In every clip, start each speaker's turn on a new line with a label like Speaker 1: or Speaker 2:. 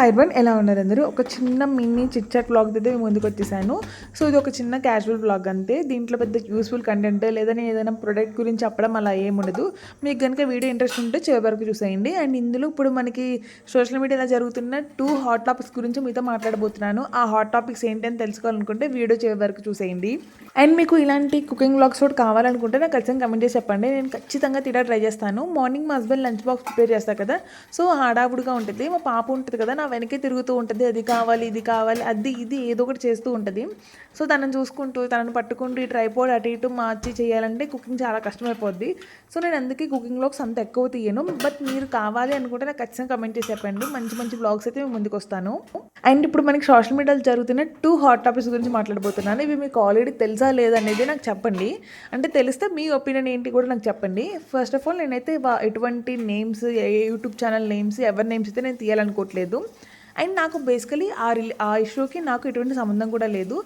Speaker 1: Hi one, ఎలా ఉన్నారు అందరూ? ఒక చిన్న మినీ చిట్ చాట్ బ్లాగ్ అయితే మీ ముందుకు వచ్చేసాను. సో ఇది ఒక చిన్న క్యాజువల్ బ్లాగ్ అంతే. దీంట్లో పెద్ద యూస్ఫుల్ కంటెంట్ లేదని ఏదైనా ప్రొడక్ట్ గురించి చెప్పడం అలా ఏముండదు. మీకు కనుక వీడియో ఇంట్రెస్ట్ ఉంటే చివరి వరకు చూసేయండి. అండ్ ఇందులో ఇప్పుడు మనకి సోషల్ మీడియాలో జరుగుతున్న 2 హాట్ టాపిక్స్ గురించి మీతో మాట్లాడబోతున్నాను. ఆ హాట్ టాపిక్స్ ఏంటని తెలుసుకోవాలనుకుంటే వీడియో చివరి వరకు చూసేయండి. అండ్ మీకు ఇలాంటి కుకింగ్ బ్లాగ్స్ కూడా కావాలనుకుంటే నాకు ఖచ్చితంగా కమెంట్ చేసి చెప్పండి. నేను ఖచ్చితంగా తిడా ట్రై చేస్తాను. మార్నింగ్ మా హస్బెండ్ లంచ్ బాక్స్ ప్రిపేర్ చేస్తారు కదా, సో హడావుడిగా ఉంటుంది. మా పాప ఉంటుంది కదా, నా వెనకే తిరుగుతూ ఉంటుంది. అది కావాలి, ఇది కావాలి, అది ఇది ఏదో ఒకటి చేస్తూ ఉంటుంది. సో తనని చూసుకుంటూ, తనని పట్టుకుంటూ ఈ ట్రైపోడ్ అటు ఇటు మార్చి చేయాలంటే కుకింగ్ చాలా కష్టమైపోద్ది. సో నేను అందుకే కుకింగ్ బ్లాగ్స్ అంత ఎక్కువ తీయను. బట్ మీరు కావాలి అనుకుంటే నాకు ఖచ్చితంగా కమెంట్ చేసి చెప్పండి. మంచి మంచి బ్లాగ్స్ అయితే మేము ముందుకు వస్తాను. అండ్ ఇప్పుడు మనకి సోషల్ మీడియాలో జరుగుతున్న 2 హాట్ టాపిక్స్ గురించి మాట్లాడబోతున్నాను. ఇవి మీకు ఆల్రెడీ తెలుసా లేదనేది నాకు చెప్పండి. అంటే తెలిస్తే మీ ఒపీనియన్ ఏంటి కూడా నాకు చెప్పండి. ఫస్ట్ ఆఫ్ ఆల్ నేనైతే ఎటువంటి నేమ్స్, ఏ యూట్యూబ్ ఛానల్ నేమ్స్, ఎవరి నేమ్స్ అయితే నేను తీయాలనుకోవట్లేదు. అండ్ నాకు బేసికలీ ఆ ఇష్యూకి నాకు ఎటువంటి సంబంధం కూడా లేదు.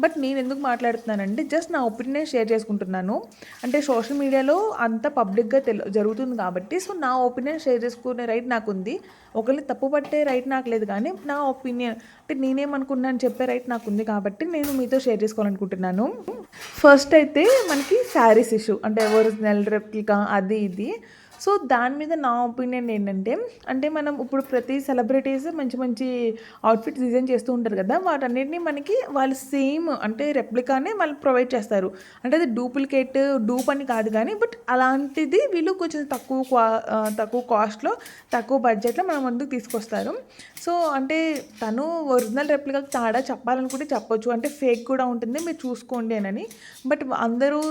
Speaker 1: బట్ నేను ఎందుకు మాట్లాడుతున్నానంటే జస్ట్ నా ఒపీనియన్ షేర్ చేసుకుంటున్నాను. అంటే సోషల్ మీడియాలో అంత పబ్లిక్గా జరుగుతుంది కాబట్టి, సో నా ఒపీనియన్ షేర్ చేసుకునే రైట్ నాకు ఉంది. ఒకరిని తప్పు పట్టే రైట్ నాకు లేదు, కానీ నా ఒపీనియన్ అంటే నేనేమనుకున్నాను చెప్పే రైట్ నాకు ఉంది కాబట్టి నేను మీతో షేర్ చేసుకోవాలనుకుంటున్నాను. ఫస్ట్ అయితే మనకి శారీస్ ఇష్యూ, అంటే ఒరిజినల్, రెప్లికా, అది ఇది. సో దాని మీద నా ఒపీనియన్ ఏంటంటే, అంటే మనం ఇప్పుడు ప్రతి సెలబ్రిటీస్ మంచి మంచి అవుట్ఫిట్స్ డిజైన్ చేస్తూ ఉంటారు కదా, వాటన్నిటిని మనకి వాళ్ళు సేమ్ అంటే రెప్లికానే వాళ్ళు ప్రొవైడ్ చేస్తారు. అంటే అది డూప్ అని కాదు, కానీ బట్ అలాంటిది వీళ్ళు కొంచెం తక్కువ కాస్ట్లో, తక్కువ బడ్జెట్లో మన ముందుకు తీసుకొస్తారు. సో అంటే తను ఒరిజినల్ రెప్లికాకి తేడా చెప్పాలనుకుంటే చెప్పొచ్చు, అంటే ఫేక్ కూడా ఉంటుంది, మీరు చూసుకోండి అని. బట్ అందరూ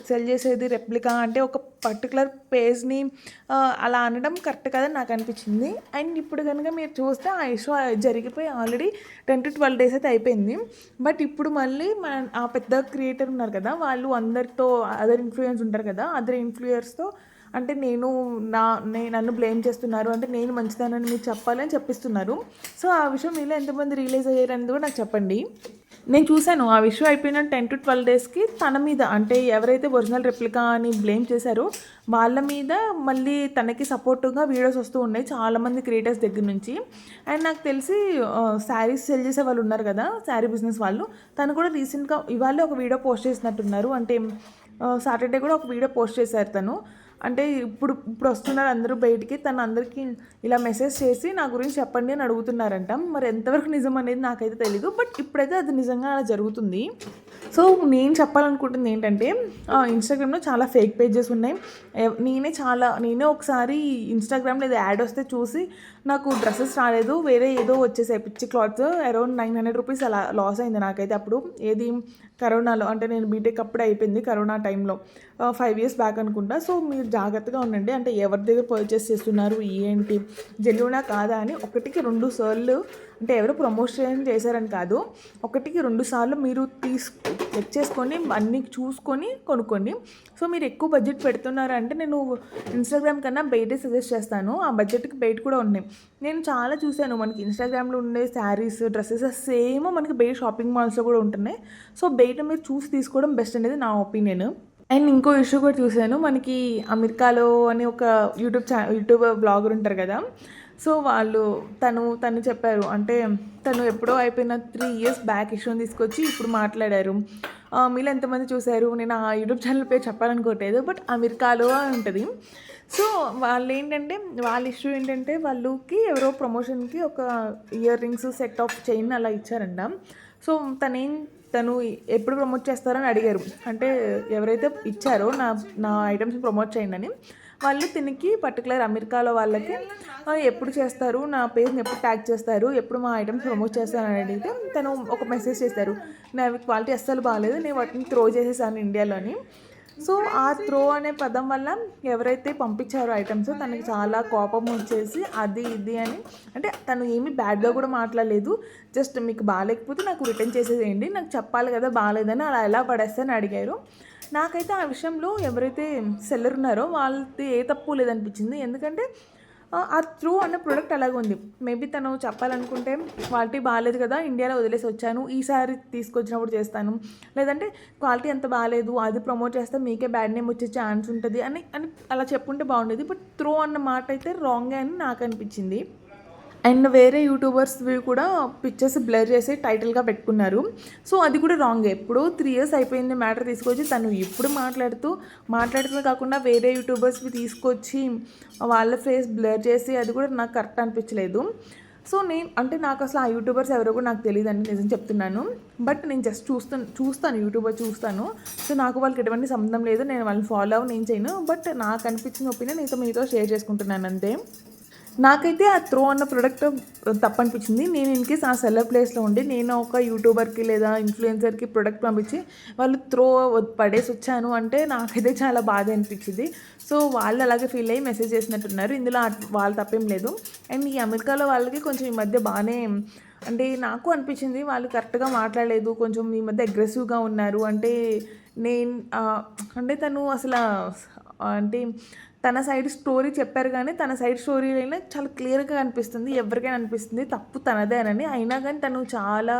Speaker 1: సెల్ చేసేది రెప్లికా అంటే ఒక పర్టికులర్ పేజ్ని అలా అనడం కరెక్ట్ కాదని నాకు అనిపించింది. అండ్ ఇప్పుడు కనుక మీరు చూస్తే ఆ ఇష్యూ జరిగిపోయి ఆల్రెడీ 10 to 12 days అయితే అయిపోయింది. బట్ ఇప్పుడు మళ్ళీ ఆ పెద్ద క్రియేటర్ ఉన్నారు కదా, వాళ్ళు అందరితో అదర్ ఇన్ఫ్లుయెన్స్ ఉంటారు కదా, అదర్ ఇన్ఫ్లుయర్స్తో అంటే నన్ను బ్లేమ్ చేస్తున్నారు, అంటే నేను మంచిదానని మీరు చెప్పాలని చెప్పిస్తున్నారు. సో ఆ విషయం మీలో ఎంతమంది రియలైజ్ అయ్యారని కూడా నాకు చెప్పండి. నేను చూశాను ఆ విషయం అయిపోయిన 10 to 12 daysకి తన మీద, అంటే ఎవరైతే ఒరిజినల్ రెప్లికా అని బ్లేమ్ చేశారో వాళ్ళ మీద మళ్ళీ తనకి సపోర్టివ్గా వీడియోస్ వస్తూ ఉన్నాయి చాలామంది క్రియేటర్స్ దగ్గర నుంచి. అండ్ నాకు తెలిసి శారీస్ సెల్ చేసే వాళ్ళు ఉన్నారు కదా, శారీ బిజినెస్ వాళ్ళు, తను కూడా రీసెంట్గా ఇవాళ ఒక వీడియో పోస్ట్ చేసినట్టున్నారు. అంటే సాటర్డే కూడా ఒక వీడియో పోస్ట్ చేశారు తను. అంటే ఇప్పుడు వస్తున్నారు అందరూ బయటికి, తను అందరికీ ఇలా మెసేజ్ చేసి నా గురించి చెప్పండి అని అడుగుతున్నారంట. మరి ఎంతవరకు నిజం అనేది నాకైతే తెలీదు, బట్ ఇప్పుడైతే అది నిజంగా అలా జరుగుతుంది. సో నేను చెప్పాలనుకుంటుంది ఏంటంటే, ఇన్స్టాగ్రామ్లో చాలా ఫేక్ పేజెస్ ఉన్నాయి. నేనే ఒకసారి ఇన్స్టాగ్రామ్లో ఏదో యాడ్ వస్తే చూసి నాకు డ్రెస్సెస్ రాలేదు, వేరే ఏదో వచ్చేసాయి పిచ్చి క్లాత్స్, అరౌండ్ 900 రూపీస్ అలా లాస్ అయింది నాకైతే. అప్పుడు ఏది కరోనాలో, అంటే నేను బీటెక్ అప్పుడే అయిపోయింది, కరోనా టైంలో 5 years బ్యాక్ అనుకుంటా. సో మీరు జాగ్రత్తగా ఉండండి, అంటే ఎవరి దగ్గర పర్చేస్ చేస్తున్నారు, ఏంటి జెన్యూనా కాదా అని 1కి 2 సార్లు, అంటే ఎవరు ప్రమోషన్ చేశారని కాదు, 1కి 2 సార్లు మీరు చెక్ చేసుకొని అన్నీ చూసుకొని కొనుక్కోండి. సో మీరు ఎక్కువ బడ్జెట్ పెడుతున్నారంటే నేను ఇన్స్టాగ్రామ్ కన్నా బయటే సజెస్ట్ చేస్తాను. ఆ బడ్జెట్కి బయట కూడా ఉన్నాయి. నేను చాలా చూశాను, మనకి ఇన్స్టాగ్రామ్లో ఉండే శారీస్, డ్రెస్సెస్ సేమ్ మనకి బయట షాపింగ్ మాల్స్లో కూడా ఉంటున్నాయి. సో బయట మీరు చూసి తీసుకోవడం బెస్ట్ అనేది నా ఒపీనియన్. అండ్ ఇంకో ఇష్యూ కూడా చూశాను, మనకి అమెరికాలో అని ఒక యూట్యూబ్ బ్లాగర్ ఉంటారు కదా, సో తను చెప్పారు, అంటే తను ఎప్పుడో అయిపోయిన 3 years బ్యాక్ ఇష్యూని తీసుకొచ్చి ఇప్పుడు మాట్లాడారు. మీలో ఎంతమంది చూశారు? నేను ఆ యూట్యూబ్ ఛానల్ పేరు చెప్పాలనుకోవట్లేదు, బట్ అమెరికాలో ఉంటుంది. సో వాళ్ళ ఇష్యూ ఏంటంటే, వాళ్ళకి ఎవరో ప్రమోషన్కి ఒక ear rings, set of chain అలా ఇచ్చారంట. సో తను ఎప్పుడు ప్రమోట్ చేస్తారని అడిగారు. అంటే ఎవరైతే ఇచ్చారో నా ఐటమ్స్ని ప్రమోట్ చేయండి అని, వాళ్ళు తినికి పర్టికులర్ అమెరికాలో వాళ్ళకి ఎప్పుడు చేస్తారు, నా పేజ్ని ఎప్పుడు ట్యాగ్ చేస్తారు, ఎప్పుడు మా ఐటమ్స్ ప్రమోట్ చేస్తారని అడిగితే తను ఒక మెసేజ్ చేశారు, నా క్వాలిటీ అస్సలు బాగాలేదు, నేను వాటిని త్రో చేసేసాను ఇండియాలోని. సో ఆ త్రో అనే పదం వల్ల ఎవరైతే పంపించారో ఐటమ్స్, తనకి చాలా కోపం వచ్చేసి అది ఇది అని, అంటే తను ఏమీ బ్యాడ్గా కూడా మాట్లాడలేదు, జస్ట్ మీకు బాగాలేకపోతే నాకు రిటర్న్ చేసేసేయండి, నాకు చెప్పాలి కదా బాగాలేదని, అలా ఎలా పడేస్తారని అడిగారు. నాకైతే ఆ విషయంలో ఎవరైతే సెల్లర్ ఉన్నారో వాళ్ళది ఏ తప్పు లేదనిపించింది. ఎందుకంటే ఆ త్రూ అన్న ప్రోడక్ట్ అలాగే ఉంది. మేబీ తను చెప్పాలనుకుంటే క్వాలిటీ బాగాలేదు కదా, ఇండియాలో వదిలేసి వచ్చాను, ఈసారి తీసుకొచ్చినప్పుడు చేస్తాను, లేదంటే క్వాలిటీ అంత బాగాలేదు, అది ప్రమోట్ చేస్తే మీకే బ్యాడ్ నేమ్ వచ్చే ఛాన్స్ ఉంటుంది అని అలా చెప్పుంటే బాగుండేది. బట్ త్రూ అన్న మాట అయితే రాంగే అని నాకు అనిపించింది. అండ్ వేరే యూట్యూబర్స్వి కూడా పిక్చర్స్ బ్లర్ చేసి టైటిల్గా పెట్టుకున్నారు. సో అది కూడా రాంగే. ఎప్పుడో 3 years అయిపోయింది మ్యాటర్ తీసుకొచ్చి తను ఇప్పుడు మాట్లాడుతూనే కాకుండా వేరే యూట్యూబర్స్వి తీసుకొచ్చి వాళ్ళ ఫేస్ బ్లర్ చేసి అది కూడా నాకు కరెక్ట్ అనిపించలేదు. సో నాకు అసలు ఆ యూట్యూబర్స్ ఎవరో కూడా నాకు తెలియదండి, నిజం చెప్తున్నాను. బట్ నేను జస్ట్ చూస్తాను యూట్యూబర్ చూస్తాను. సో నాకు వాళ్ళకి ఎటువంటి సంబంధం లేదు, నేను వాళ్ళని ఫాలో నేను చేయను. బట్ నాకు అనిపించిన ఒపీనియన్ మీతో షేర్ చేసుకుంటున్నాను అంతే. నాకైతే ఆ త్రో అన్న ప్రోడక్ట్ తప్పనిపించింది. నేను ఇన్కేస్ ఆ సెల్లర్ ప్లేస్లో ఉండి నేను ఒక యూట్యూబర్కి లేదా ఇన్ఫ్లుయెన్సర్కి ప్రోడక్ట్ పంపించి వాళ్ళు త్రో పడేసి వచ్చాను అంటే నాకైతే చాలా బాధ అనిపించింది. సో వాళ్ళు అలాగే ఫీల్ అయ్యి మెసేజ్ చేసినట్టున్నారు. ఇందులో వాళ్ళు తప్పేం లేదు. అండ్ ఈ అమెరికాలో వాళ్ళకి కొంచెం ఈ మధ్య బాగానే అంటే నాకు అనిపించింది వాళ్ళు కరెక్ట్గా మాట్లాడలేదు, కొంచెం ఈ మధ్య అగ్రెసివ్గా ఉన్నారు. అంటే తను అసలు అంటే తన సైడ్ స్టోరీ చెప్పారు కానీ తన సైడ్ స్టోరీలో చాలా క్లియర్గా అనిపిస్తుంది, ఎవరికైనా అనిపిస్తుంది తప్పు తనదే అని. అయినా కానీ తను చాలా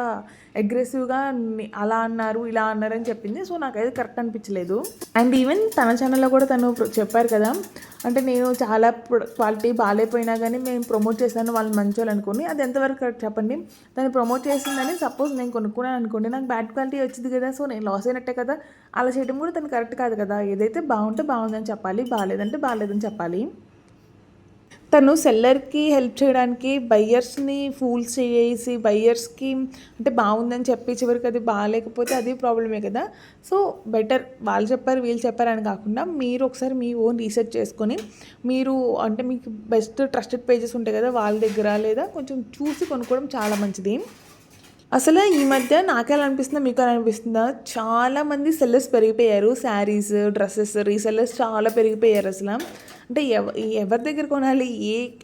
Speaker 1: అగ్రెసివ్గా అలా అన్నారు ఇలా అన్నారని చెప్పింది. సో నాకైతే కరెక్ట్ అనిపించలేదు. అండ్ ఈవెన్ తన ఛానల్లో కూడా తను చెప్పారు కదా, అంటే నేను చాలా క్వాలిటీ బాగాలేకపోయినా కానీ మేము ప్రమోట్ చేశాను వాళ్ళు మంచి వాళ్ళు అనుకోండి. అది ఎంతవరకు కరెక్ట్ చెప్పండి? తను ప్రమోట్ చేసిందని సపోజ్ నేను కొనుక్కున్నాను అనుకోండి, నాకు బ్యాడ్ క్వాలిటీ వచ్చింది కదా, సో నేను లాస్ అయినట్టే కదా. అలా చేయడం కూడా తను కరెక్ట్ కాదు కదా. ఏదైతే బాగుంటే బాగుందని చెప్పాలి, బాగాలేదంటే బాగాలేదని చెప్పాలి. తను సెల్లర్కి హెల్ప్ చేయడానికి బయ్యర్స్ని ఫూల్స్ చేసి బయ్యర్స్కి అంటే బాగుందని చెప్పి చివరికి అది బాగాలేకపోతే అది ప్రాబ్లమే కదా. సో బెటర్ వాళ్ళు చెప్పారు వీళ్ళు చెప్పారు అని కాకుండా మీరు ఒకసారి మీ ఓన్ రీసెర్చ్ చేసుకొని మీరు అంటే మీకు బెస్ట్ ట్రస్టెడ్ పేజెస్ ఉంటాయి కదా వాళ్ళ దగ్గర లేదా కొంచెం చూసి కొనుక్కోవడం చాలా మంచిది. అసలు ఈ మధ్య నాకెలా అనిపిస్తుందో మీకు ఎలా అనిపిస్తుందా, చాలామంది సెల్లర్స్ పెరిగిపోయారు. శారీస్, డ్రెస్సెస్ రీసెల్లర్స్ చాలా పెరిగిపోయారు. అసలు అంటే ఎవరి దగ్గర కొనాలి,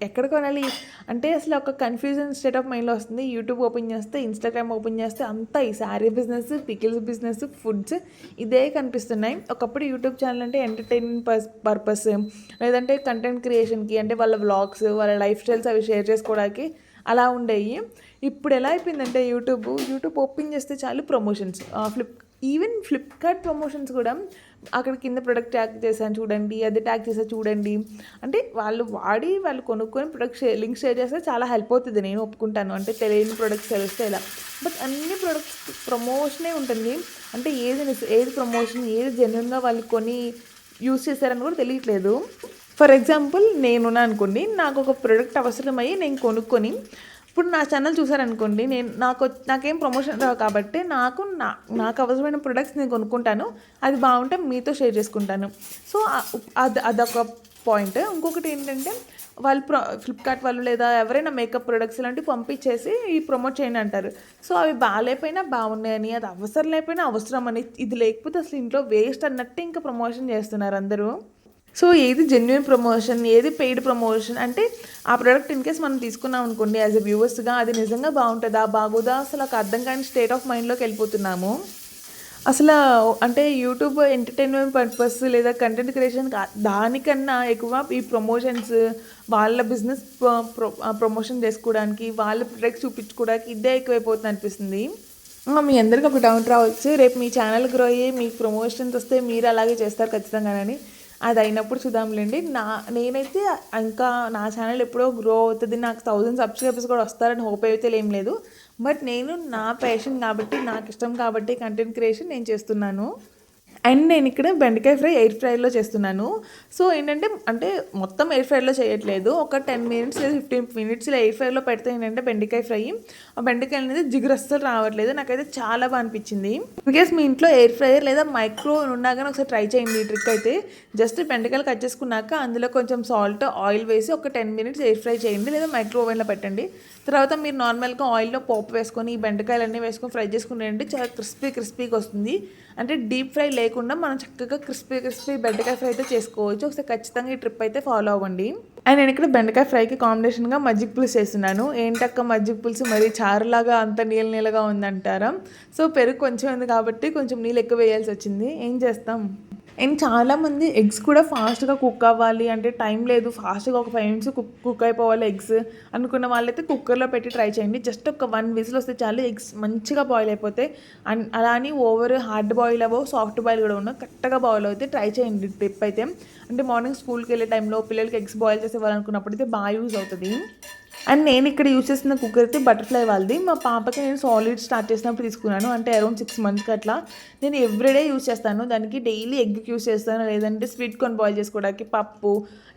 Speaker 1: ఎక్కడ కొనాలి అంటే అసలు ఒక కన్ఫ్యూజన్ స్టేట్ ఆఫ్ మైండ్లో వస్తుంది. యూట్యూబ్ ఓపెన్ చేస్తే, ఇన్స్టాగ్రామ్ ఓపెన్ చేస్తే అంతా ఈ sari business, pickles business, foods ఇదే కనిపిస్తున్నాయి. ఒకప్పుడు యూట్యూబ్ ఛానల్ అంటే ఎంటర్టైన్మెంట్ పర్పస్ లేదంటే కంటెంట్ క్రియేషన్కి అంటే వాళ్ళ వ్లాగ్స్ వాళ్ళ లైఫ్ స్టైల్స్ అవి షేర్ చేసుకోవడానికి అలా ఉండేవి. ఇప్పుడు ఎలా అయిపోయిందంటే యూట్యూబ్ ఓపెన్ చేస్తే చాలు ప్రమోషన్స్. ఈవెన్ ఫ్లిప్కార్ట్ ప్రమోషన్స్ కూడా అక్కడ కింద ప్రొడక్ట్ ట్యాగ్ చేశాను చూడండి, అది ట్యాగ్ చేసా చూడండి అంటే వాళ్ళు కొనుక్కొని ప్రొడక్ట్ లింక్ షేర్ చేస్తే చాలా హెల్ప్ అవుతుంది, నేను ఒప్పుకుంటాను. అంటే తెలియని ప్రొడక్ట్స్ తెలిస్తే ఇలా. బట్ అన్ని ప్రొడక్ట్స్ ప్రమోషనే ఉంటుంది. అంటే ఏది ప్రమోషన్, ఏది జెన్యున్గా వాళ్ళు కొని యూజ్ చేశారని కూడా తెలియట్లేదు. ఫర్ ఎగ్జాంపుల్ నేనున్నా అనుకోండి, నాకు ఒక ప్రోడక్ట్ అవసరమయ్యి నేను కొనుక్కొని ఇప్పుడు నా ఛానల్ చూసారనుకోండి, నాకేం ప్రమోషన్ రావు కాబట్టి నాకు అవసరమైన ప్రొడక్ట్స్ నేను కొనుక్కుంటాను, అది బాగుంటే మీతో షేర్ చేసుకుంటాను. సో అదొక పాయింట్. ఇంకొకటి ఏంటంటే వాళ్ళు ఫ్లిప్కార్ట్ వాళ్ళు లేదా ఎవరైనా మేకప్ ప్రొడక్ట్స్ ఇలాంటివి పంపించేసి ఈ ప్రమోట్ చేయండి అంటారు. సో అవి బాగాలేకపోయినా బాగున్నాయని, అది అవసరం లేకపోయినా అవసరం అని, ఇది లేకపోతే అసలు ఇంట్లో వేస్ట్ అన్నట్టు ఇంకా ప్రమోషన్ చేస్తున్నారు అందరూ. సో ఏది జెన్యున్ ప్రమోషన్, ఏది పెయిడ్ ప్రమోషన్ అంటే ఆ ప్రోడక్ట్ ఇన్ కేస్ మనం తీసుకున్నాం అనుకోండి యాజ్ ఎ వ్యూవర్స్గా, అది నిజంగా బాగుంటుందా బాగోదా అసలు ఒక అర్థం కాని స్టేట్ ఆఫ్ మైండ్లోకి వెళ్ళిపోతున్నాము. అసలు అంటే యూట్యూబ్ ఎంటర్టైన్మెంట్ పర్పస్ లేదా కంటెంట్ క్రియేషన్ దానికన్నా ఎక్కువ ఈ ప్రమోషన్స్ వాళ్ళ బిజినెస్ ప్రమోషన్ చేసుకోవడానికి, వాళ్ళ ప్రొడక్ట్స్ చూపించుకోవడానికి ఇదే ఎక్కువైపోతుంది అనిపిస్తుంది. మీ అందరికీ ఒక డౌట్ రావచ్చు, రేపు మీ ఛానల్ గ్రో అయ్యి మీకు ప్రమోషన్స్ వస్తే మీరు అలాగే చేస్తారు ఖచ్చితంగానని. అది అయినప్పుడు చూద్దాంలేండి. నేనైతే ఇంకా నా ఛానల్ ఎప్పుడో గ్రో అవుతుంది, నాకు 1000 సబ్స్క్రైబర్స్ కూడా వస్తారని హోప్ అయితే ఏం లేదు. బట్ నేను నా ప్యాషన్ కాబట్టి, నాకు ఇష్టం కాబట్టి కంటెంట్ క్రియేషన్ నేను చేస్తున్నాను. అండ్ నేను ఇక్కడ బెండకాయ ఫ్రై ఎయిర్ ఫ్రైలో చేస్తున్నాను. సో ఏంటంటే అంటే మొత్తం ఎయిర్ ఫ్రైలో చేయట్లేదు, ఒక 10 minutes లేదా 15 minutes ఇలా ఎయిర్ ఫ్రైలో పెడితే ఏంటంటే బెండకాయ ఫ్రై, ఆ బెండకాయ అనేది జిగురు అస్సలు రావట్లేదు. నాకైతే చాలా బాగా అనిపించింది. బికాస్ మీ ఇంట్లో ఎయిర్ ఫ్రైయర్ లేదా మైక్రో ఉన్నా కానీ ఒకసారి ట్రై చేయండి ఈ ట్రిక్ అయితే. జస్ట్ బెండకాయలు కట్ చేసుకున్నాక అందులో కొంచెం సాల్ట్, ఆయిల్ వేసి ఒక 10 minutes ఎయిర్ ఫ్రై చేయండి లేదా మైక్రో ఓవెన్లో పెట్టండి. తర్వాత మీరు నార్మల్గా ఆయిల్లో పోపు వేసుకొని ఈ బెండకాయలన్నీ వేసుకొని ఫ్రై చేసుకుని చాలా క్రిస్పీగా వస్తుంది. అంటే డీప్ ఫ్రై లేకుండా మనం చక్కగా క్రిస్పీ బెండకాయ ఫ్రై అయితే చేసుకోవచ్చు. ఒకసారి ఖచ్చితంగా ఈ ట్రిప్ అయితే ఫాలో అవ్వండి. అండ్ నేను ఇక్కడ బెండకాయ ఫ్రైకి కాంబినేషన్గా మజ్జిగ పులుసు చేస్తున్నాను. ఏంటక్క మజ్జిగ పులుసు మరి చారులాగా అంత నీళ్ళగా ఉందంటారా? సో పెరుగు కొంచెం ఉంది కాబట్టి కొంచెం నీళ్ళు ఎక్కువ వేయాల్సి వచ్చింది, ఏం చేస్తాం. అండ్ చాలామంది ఎగ్స్ కూడా ఫాస్ట్గా కుక్ అవ్వాలి అంటే టైం లేదు, ఫాస్ట్గా ఒక 5 minutes కుక్ అయిపోవాలి ఎగ్స్ అనుకున్న వాళ్ళైతే కుక్కర్లో పెట్టి ట్రై చేయండి. జస్ట్ ఒక 1 whistle వస్తే చాలు, ఎగ్స్ మంచిగా బాయిల్ అయిపోతాయి. అండ్ అలా అని ఓవర్ హార్డ్ బాయిల్ అవ్వవు, సాఫ్ట్ బాయిల్ కూడా ఉండవు, కరెక్ట్గా బాయిల్ అవుతాయి. ట్రై చేయండి టిప్ అయితే. అంటే మార్నింగ్ స్కూల్కి వెళ్ళే టైంలో పిల్లలకి ఎగ్స్ బాయిల్ చేసి ఇవ్వాలనుకున్నప్పుడు అయితే బాగా యూజ్ అవుతుంది. అండ్ నేను ఇక్కడ యూస్ చేసిన కుక్కర్ అయితే బటర్ఫ్లై వాళ్ళది. మా పాపకి నేను సాలిడ్ స్టార్ట్ చేసినప్పుడు తీసుకున్నాను. అంటే అరౌండ్ 6 మంత్స్కి అట్లా. నేను ఎవ్రీడే యూస్ చేస్తాను. దానికి డైలీ ఎగ్కి యూస్ చేస్తాను, లేదంటే స్వీట్ కార్న్ బాయిల్ చేసుకోవడానికి, పప్పు,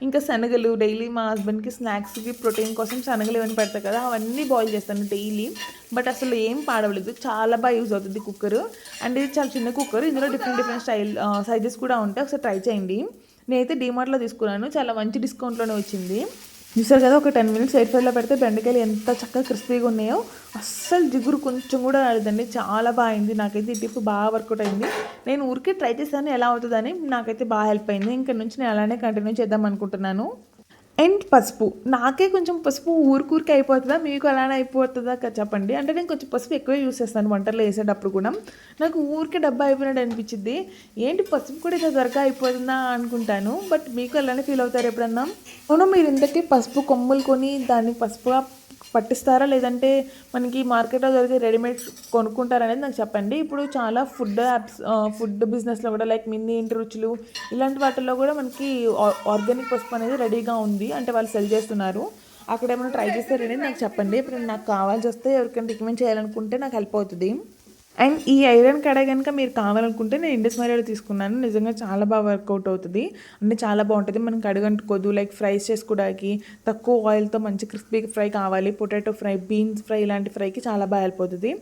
Speaker 1: ఇంకా శనగలు డైలీ మా హస్బెండ్కి స్నాక్స్కి ప్రోటీన్ కోసం శనగలు ఇవన్నీ పెడతాయి కదా, అవన్నీ బాయిల్ చేస్తాను డైలీ. బట్ అసలు ఏం పాడవలేదు, చాలా బాగా యూజ్ అవుతుంది కుక్కర్. అండ్ ఇది చాలా చిన్న కుక్కర్, ఇందులో డిఫరెంట్ సైజెస్ కూడా ఉంటాయి. ఒకసారి ట్రై చేయండి. నేనైతే డీమార్ట్లో తీసుకున్నాను, చాలా మంచి డిస్కౌంట్లోనే వచ్చింది. చూసారు కదా, ఒక 10 మినిట్స్ ఎయిర్ ఫ్రైలో పెడితే బెండకాయలు ఎంత చక్కగా క్రిస్పీగా ఉన్నాయో. అస్సలు జిగురు కొంచెం కూడా రాలేదండి, చాలా బాగా అయింది. నాకైతే ఈ టిప్ బాగా వర్కౌట్ అయింది. నేను ఊరికే ట్రై చేశాను ఎలా అవుతుందని, నాకైతే బాగా హెల్ప్ అయింది. ఇంకా నుంచి నేను అలానే కంటిన్యూ చేద్దాం అనుకుంటున్నాను. అండ్ పసుపు, నాకే కొంచెం పసుపు ఊరికూరికి అయిపోతుందా, మీకు అలానే అయిపోతుందా చెప్పండి. అంటే నేను కొంచెం పసుపు ఎక్కువే యూస్ చేస్తాను వంటల్లో వేసేటప్పుడు కూడా. నాకు ఊరికే డబ్బా అయిపోయినట్టు అనిపించింది. ఏంటి పసుపు కూడా ఇట్లా త్వరగా అయిపోతుందా అనుకుంటాను. బట్ మీకు అలానే ఫీల్ అవుతారు ఎప్పుడన్నా? అవును, మీరు ఇంతకీ పసుపు కొమ్ములు కొని దాన్ని పసుపుగా పట్టిస్తారా, లేదంటే మనకి మార్కెట్లో దొరికే రెడీమేడ్ కొనుక్కుంటారనేది నాకు చెప్పండి. ఇప్పుడు చాలా ఫుడ్ యాప్స్, ఫుడ్ బిజినెస్లో కూడా లైక్ మినీ ఇంటి రుచులు ఇలాంటి వాటిల్లో కూడా మనకి ఆర్గానిక్ పసుపు అనేది రెడీగా ఉంది, అంటే వాళ్ళు సెల్ చేస్తున్నారు. అక్కడ ఏమైనా ట్రై చేస్తారనేది నాకు చెప్పండి. ఇప్పుడు నాకు కావాల్సి వస్తే ఎవరికైనా రికమెండ్ చేయాలనుకుంటే నాకు హెల్ప్ అవుతుంది. అండ్ ఈ ఐరన్ కడాయి కనుక మీరు కావాలనుకుంటే నేను ఇండస్ మైరాలో తీసుకున్నాను. నిజంగా చాలా బాగా వర్కౌట్ అవుతుంది, అంటే చాలా బాగుంటుంది. మనం కడుగంటుకోదు, లైక్ ఫ్రైస్ చేసుకోవడానికి తక్కువ ఆయిల్తో మంచి క్రిస్పీ ఫ్రై కావాలి, పొటాటో ఫ్రై, బీన్స్ ఫ్రై ఇలాంటి ఫ్రైకి చాలా బాగా హెల్ప్ అవుతుంది.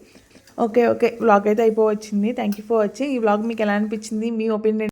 Speaker 1: ఓకే, వ్లాగ్ అయితే అయిపోవచ్చింది. Thank you for watching. ఈ వ్లాగ్ మీకు ఎలా అనిపించింది, మీ ఒపీనియన్